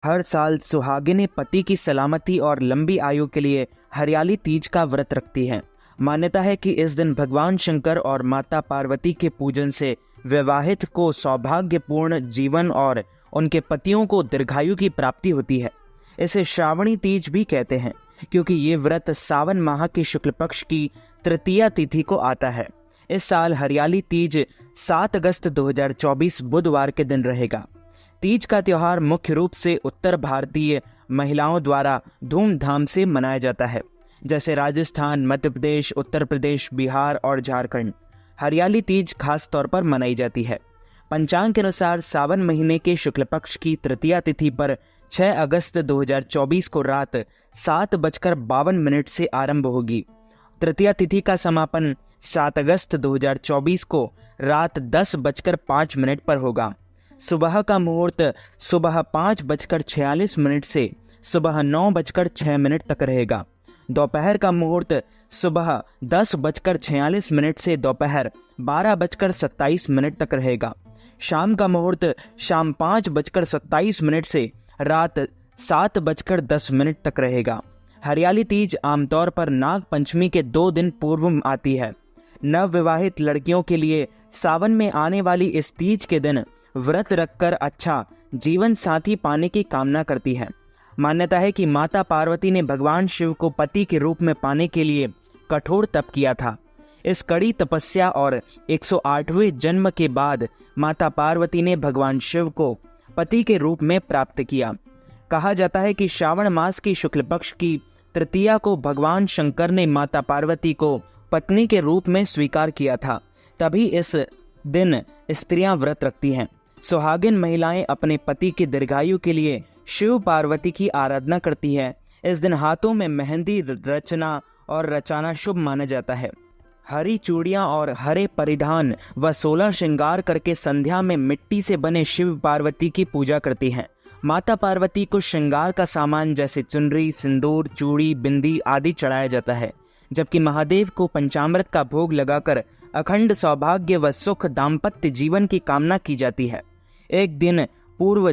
हर साल सुहागिनें पति की सलामती और लंबी आयु के लिए हरियाली तीज का व्रत रखती हैं। मान्यता है कि इस दिन भगवान शंकर और माता पार्वती के पूजन से विवाहित को सौभाग्यपूर्ण जीवन और उनके पतियों को दीर्घायु की प्राप्ति होती है। इसे श्रावणी तीज भी कहते हैं क्योंकि ये व्रत सावन माह की शुक्ल पक्ष की तृतीया तिथि को आता है। इस साल हरियाली तीज 7 अगस्त 2024 बुधवार के दिन रहेगा। तीज का त्योहार मुख्य रूप से उत्तर भारतीय महिलाओं द्वारा धूमधाम से मनाया जाता है, जैसे राजस्थान, मध्य प्रदेश, उत्तर प्रदेश, बिहार और झारखंड। हरियाली तीज खास तौर पर मनाई जाती है। पंचांग के अनुसार सावन महीने के शुक्ल पक्ष की तृतीया तिथि पर 6 अगस्त 2024 को रात 7:52 से आरंभ होगी। तृतीया तिथि का समापन 7 अगस्त 2024 को रात 10:05 पर होगा। सुबह का मुहूर्त सुबह 5:46 से सुबह 9:06 तक रहेगा। दोपहर का मुहूर्त सुबह 10:46 से दोपहर 12:27 तक रहेगा। शाम का मुहूर्त शाम 5:27 से रात 7:10 तक रहेगा। हरियाली तीज आमतौर पर नाग पंचमी के 2 दिन पूर्व आती है। नवविवाहित लड़कियों के लिए सावन में आने वाली इस तीज के दिन व्रत रखकर अच्छा जीवन साथी पाने की कामना करती है। मान्यता है कि माता पार्वती ने भगवान शिव को पति के रूप में पाने के लिए कठोर तप किया था। इस कड़ी तपस्या और 108वें जन्म के बाद माता पार्वती ने भगवान शिव को पति के रूप में प्राप्त किया। कहा जाता है कि श्रावण मास की शुक्ल पक्ष की तृतीया को भगवान शंकर ने माता पार्वती को पत्नी के रूप में स्वीकार किया था। तभी इस दिन स्त्रियां व्रत रखती हैं। सुहागिन महिलाएं अपने पति की दीर्घायु के लिए शिव पार्वती की आराधना करती है। इस दिन हाथों में मेहंदी रचना और रचाना शुभ माना जाता है। हरी चूड़ियां और हरे परिधान व 16 श्रृंगार करके संध्या में मिट्टी से बने शिव पार्वती की पूजा करती हैं। माता पार्वती को श्रृंगार का सामान जैसे चुनरी, सिंदूर, चूड़ी, बिंदी आदि चढ़ाया जाता है, जबकि महादेव को पंचामृत का भोग लगाकर अखंड सौभाग्य व सुख दाम्पत्य जीवन की कामना की जाती है। एक दिन पूर्व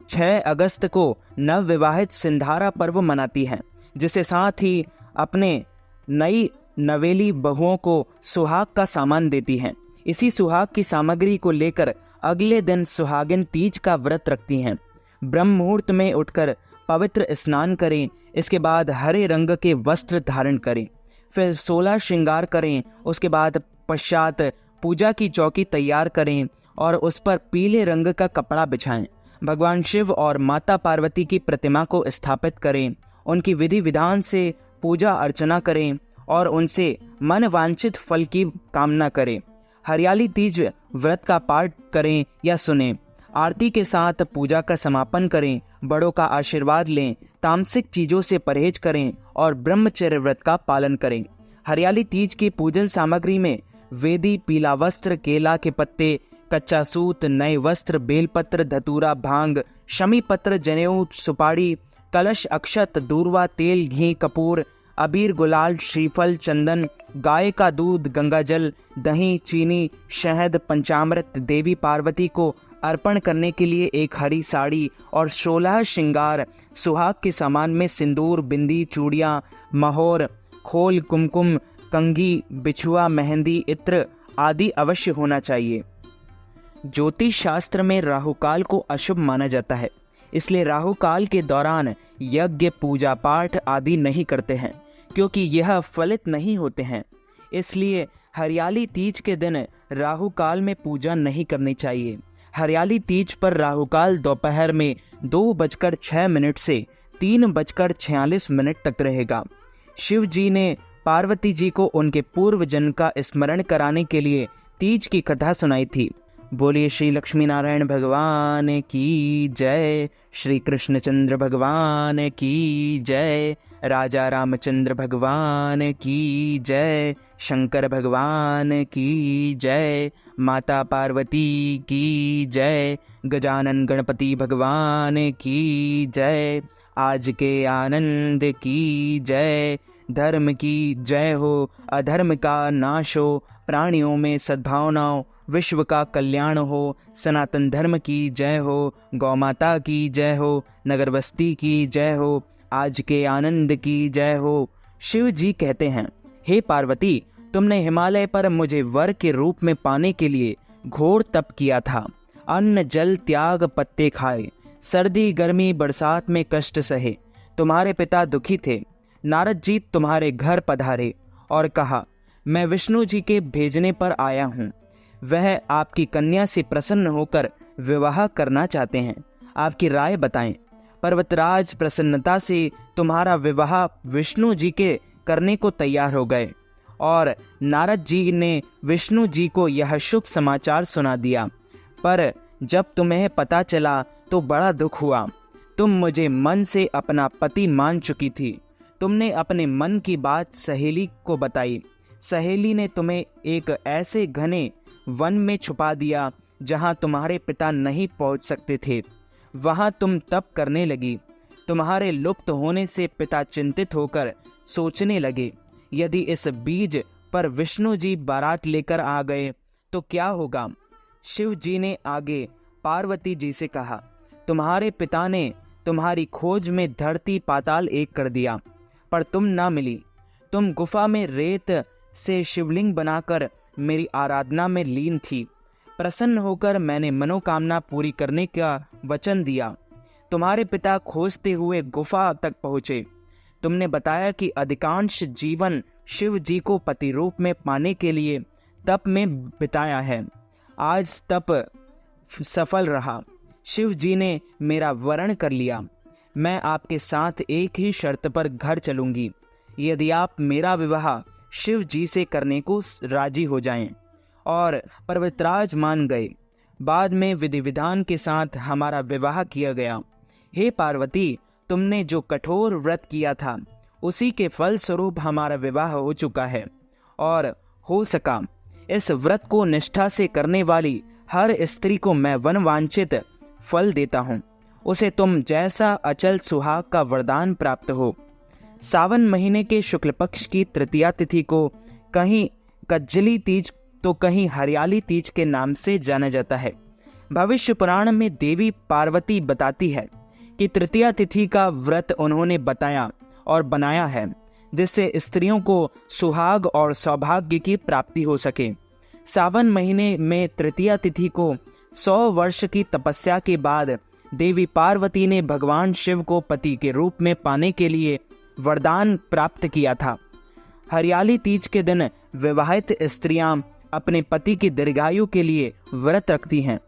6 अगस्त को नवविवाहित सिंधारा पर्व मनाती हैं, जिसे साथ ही अपने नई नवेली बहुओं को सुहाग का सामान देती हैं। इसी सुहाग की सामग्री को लेकर अगले दिन सुहागिन तीज का व्रत रखती हैं। ब्रह्म मुहूर्त में उठकर पवित्र स्नान करें। इसके बाद हरे रंग के वस्त्र धारण करें, फिर 16 श्रृंगार करें। उसके बाद पश्चात पूजा की चौकी तैयार करें और उस पर पीले रंग का कपड़ा बिछाएं। भगवान शिव और माता पार्वती की प्रतिमा को स्थापित करें। उनकी विधि विधान से पूजा अर्चना करें और उनसे मन वांछित फल की कामना करें। हरियाली तीज व्रत का पाठ करें या सुनें। आरती के साथ पूजा का समापन करें। बड़ों का आशीर्वाद लें। तामसिक चीजों से परहेज करें और ब्रह्मचर्य व्रत का पालन करें। हरियाली तीज की पूजन सामग्री में वेदी, पीला वस्त्र, केला के पत्ते, कच्चा सूत, नए वस्त्र, बेलपत्र, धतूरा, भांग, शमी पत्र, जनेऊ, सुपारी, कलश, अक्षत, दूर्वा, तेल, घी, कपूर, अबीर, गुलाल, श्रीफल, चंदन, गाय का दूध, गंगाजल, दही, चीनी, शहद, पंचामृत देवी पार्वती को अर्पण करने के लिए एक हरी साड़ी और 16 श्रृंगार सुहाग के सामान में सिंदूर, बिंदी, चूड़ियाँ, महोर, खोल, कुमकुम, कंघी, बिछुआ, मेहंदी, इत्र आदि अवश्य होना चाहिए। ज्योतिष शास्त्र में राहुकाल को अशुभ माना जाता है, इसलिए राहुकाल के दौरान यज्ञ, पूजा पाठ आदि नहीं करते हैं, क्योंकि यह फलित नहीं होते हैं। इसलिए हरियाली तीज के दिन राहुकाल में पूजा नहीं करनी चाहिए। हरियाली तीज पर राहुकाल दोपहर में 2:06 से 3:46 तक रहेगा। शिव जी ने पार्वती जी को उनके पूर्व जन्म का स्मरण कराने के लिए तीज की कथा सुनाई थी। बोलिए श्री लक्ष्मी नारायण भगवान की जय, श्री कृष्णचंद्र भगवान की जय, राजा रामचंद्र भगवान की जय, शंकर भगवान की जय, माता पार्वती की जय, गजानन गणपति भगवान की जय, आज के आनंद की जय, धर्म की जय हो, अधर्म का नाश हो, प्राणियों में सद्भावना, विश्व का कल्याण हो, सनातन धर्म की जय हो, गौ माता की जय हो, नगर बस्ती की जय हो, आज के आनंद की जय हो। शिव जी कहते हैं, हे पार्वती, तुमने हिमालय पर मुझे वर के रूप में पाने के लिए घोर तप किया था। अन्न जल त्याग पत्ते खाए, सर्दी गर्मी बरसात में कष्ट सहे। तुम्हारे पिता दुखी थे। नारद जी तुम्हारे घर पधारे और कहा, मैं विष्णु जी के भेजने पर आया हूँ। वह आपकी कन्या से प्रसन्न होकर विवाह करना चाहते हैं। आपकी राय बताएं। पर्वतराज प्रसन्नता से तुम्हारा विवाह विष्णु जी के करने को तैयार हो गए और नारद जी ने विष्णु जी को यह शुभ समाचार सुना दिया। पर जब तुम्हें पता चला तो बड़ा दुख हुआ। तुम मुझे मन से अपना पति मान चुकी थी। तुमने अपने मन की बात सहेली को बताई। सहेली ने तुम्हें एक ऐसे घने वन में छुपा दिया जहां तुम्हारे पिता नहीं पहुंच सकते थे। वहां तुम तप करने लगी। तुम्हारे लुप्त होने से पिता चिंतित होकर सोचने लगे, यदि इस बीज पर विष्णु जी बारात लेकर आ गए तो क्या होगा। शिव जी ने आगे पार्वती जी से कहा, तुम्हारे पिता ने तुम्हारी खोज में धरती पाताल एक कर दिया, पर तुम ना मिली। तुम गुफा में रेत से शिवलिंग बनाकर मेरी आराधना में लीन थी। प्रसन्न होकर मैंने मनोकामना पूरी करने का वचन दिया। तुम्हारे पिता खोजते हुए गुफा तक पहुंचे। तुमने बताया कि अधिकांश जीवन शिव जी को पति रूप में पाने के लिए तप में बिताया है। आज तप सफल रहा। शिव जी ने मेरा वरण कर लिया। मैं आपके साथ एक ही शर्त पर घर चलूंगी, यदि आप मेरा विवाह शिव जी से करने को राजी हो जाएं। और पर्वतराज मान गए। बाद में विधि विधान के साथ हमारा विवाह किया गया। हे पार्वती, तुमने जो कठोर व्रत किया था उसी के फल स्वरूप हमारा विवाह हो चुका है और हो सका। इस व्रत को निष्ठा से करने वाली हर स्त्री को मैं वनवांछित फल देता हूँ। उसे तुम जैसा अचल सुहाग का वरदान प्राप्त हो। सावन महीने के शुक्ल पक्ष की तृतीया तिथि को कहीं कज्जली तीज तो कहीं हरियाली तीज के नाम से जाना जाता है। भविष्य पुराण में देवी पार्वती बताती है कि तृतीया तिथि का व्रत उन्होंने बताया और बनाया है, जिससे स्त्रियों को सुहाग और सौभाग्य की प्राप्ति हो सके। सावन महीने में तृतीया तिथि को 100 वर्ष की तपस्या के बाद देवी पार्वती ने भगवान शिव को पति के रूप में पाने के लिए वरदान प्राप्त किया था। हरियाली तीज के दिन विवाहित स्त्रियां अपने पति की दीर्घायु के लिए व्रत रखती हैं।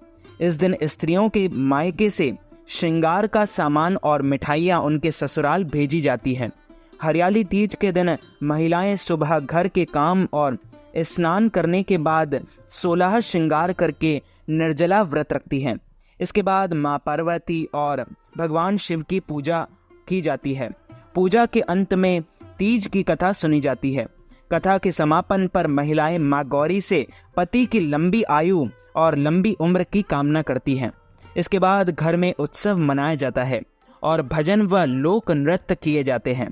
इस दिन स्त्रियों के मायके से श्रृंगार का सामान और मिठाइयाँ उनके ससुराल भेजी जाती हैं। हरियाली तीज के दिन महिलाएं सुबह घर के काम और स्नान करने के बाद 16 श्रृंगार करके निर्जला व्रत रखती हैं। इसके बाद माँ पार्वती और भगवान शिव की पूजा की जाती है। पूजा के अंत में तीज की कथा सुनी जाती है। कथा के समापन पर महिलाएं माँ गौरी से पति की लंबी आयु और लंबी उम्र की कामना करती हैं। इसके बाद घर में उत्सव मनाया जाता है और भजन व लोक नृत्य किए जाते हैं।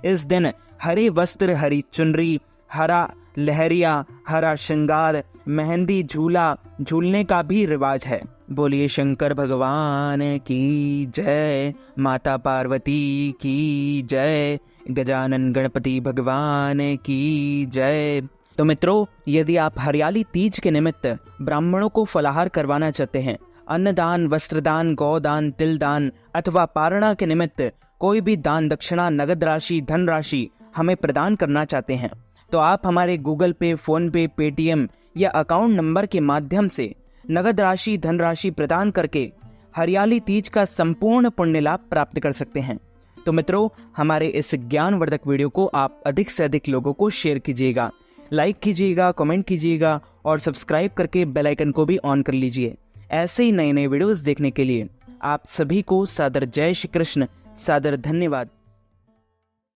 इस दिन हरे वस्त्र, हरी चुनरी, हरा लहरिया, हरा श्रृंगार, मेहंदी झूला झूलने का भी रिवाज है। बोलिए शंकर भगवान की जय, माता पार्वती की जय, गजानन गणपति भगवान की जय। तो मित्रों, यदि आप हरियाली तीज के निमित्त ब्राह्मणों को फलाहार करवाना चाहते हैं, अन्नदान, वस्त्रदान, गौदान, तिलदान अथवा पारणा के निमित्त कोई भी दान दक्षिणा, नगद राशि, धन राशि हमें प्रदान करना चाहते हैं, तो आप हमारे गूगल पे, फोन पे, पेटीएम या अकाउंट नंबर के माध्यम से नगद राशि, धनराशि प्रदान करके हरियाली तीज का संपूर्ण पुण्य लाभ प्राप्त कर सकते हैं। तो मित्रों, हमारे इस ज्ञानवर्धक वीडियो को आप अधिक से अधिक लोगों को शेयर कीजिएगा, लाइक कीजिएगा, कमेंट कीजिएगा और सब्सक्राइब करके बेल आइकन को भी ऑन कर लीजिए। ऐसे ही नए नए वीडियोस देखने के लिए आप सभी को सादर जय श्री कृष्ण, सादर धन्यवाद।